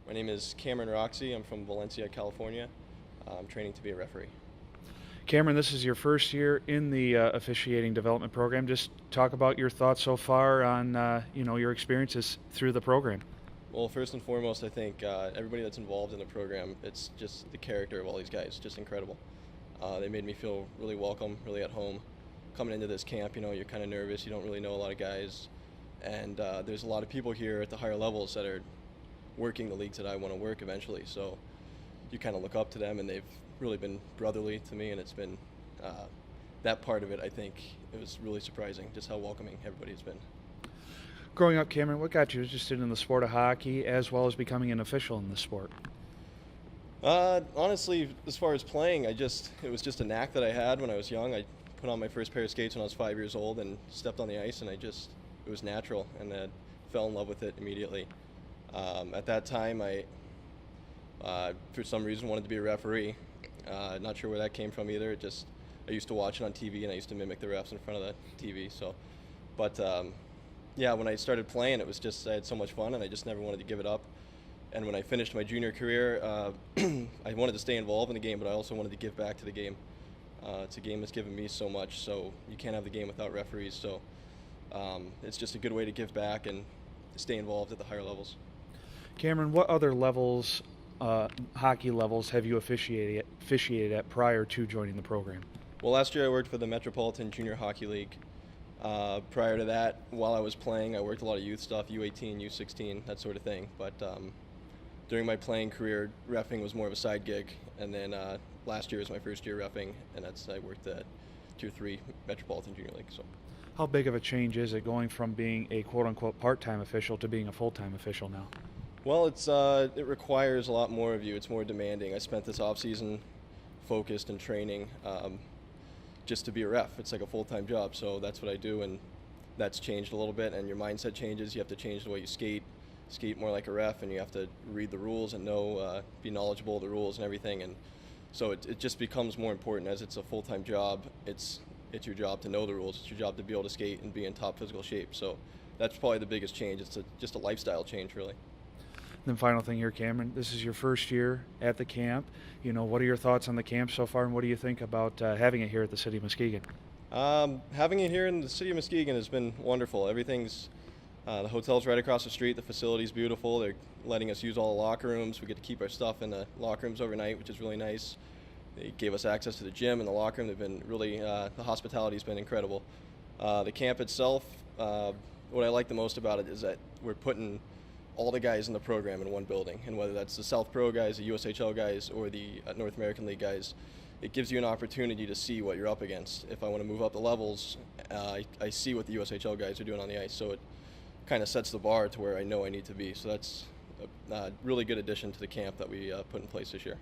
My name is Cameron Roxy. I'm from Valencia, California. I'm training to be a referee. Cameron, this is your first year in the officiating development program. Just talk about your thoughts so far on your experiences through the program. Well, first and foremost, I think everybody that's involved in the program, it's just the character of all these guys, just incredible. They made me feel really welcome, really at home. Coming into this camp, you're kind of nervous. You don't really know a lot of guys. And there's a lot of people here at the higher levels that are working the leagues that I want to work eventually. So you kind of look up to them, and they've really been brotherly to me, and it's been that part of it. I think it was really surprising just how welcoming everybody's been. Growing up, Cameron, what got you interested in the sport of hockey as well as becoming an official in the sport? Honestly, as far as playing, it was just a knack that I had when I was young. I put on my first pair of skates when I was 5 years old and stepped on the ice, and it was natural, and I fell in love with it immediately. At that time, I for some reason wanted to be a referee. Not sure where that came from either. I used to watch it on TV, and I used to mimic the refs in front of the TV. But yeah, when I started playing, I had so much fun, and I just never wanted to give it up. And when I finished my junior career, I wanted to stay involved in the game, but I also wanted to give back to the game. It's a game that's given me so much, so you can't have the game without referees. So it's just a good way to give back and stay involved at the higher levels. Cameron, what other levels, hockey levels, have you officiated at prior to joining the program? Well, last year I worked for the Metropolitan Junior Hockey League. Prior to that, while I was playing, I worked a lot of youth stuff, U18, U16, that sort of thing. But during my playing career, reffing was more of a side gig. And then last year was my first year reffing, and I worked at Tier 3 Metropolitan Junior League. So, How big of a change is it going from being a quote-unquote part-time official to being a full-time official now? well, it requires a lot more of you. It's more demanding. I spent this off season focused and training just to be a ref. It's like a full-time job, so that's what I do, and that's changed a little bit. And your mindset changes. You have to change the way you skate more like a ref, and you have to read the rules and be knowledgeable of the rules and everything. And so it just becomes more important as it's a full-time job. It's your job to know the rules. It's your job to be able to skate and be in top physical shape. So that's probably the biggest change. It's just a lifestyle change, really. And then final thing here, Cameron, this is your first year at the camp. What are your thoughts on the camp so far, and what do you think about having it here at the city of Muskegon? Having it here in the city of Muskegon has been wonderful. The hotel's right across the street. The facility's beautiful. They're letting us use all the locker rooms. We get to keep our stuff in the locker rooms overnight, which is really nice. They gave us access to the gym and the locker room. They've been really, the hospitality's been incredible. The camp itself, what I like the most about it is that we're putting all the guys in the program in one building, and whether that's the South Pro guys, the USHL guys, or the North American League guys, it gives you an opportunity to see what you're up against. If I want to move up the levels, I see what the USHL guys are doing on the ice, so it kind of sets the bar to where I know I need to be. So that's a really good addition to the camp that we put in place this year.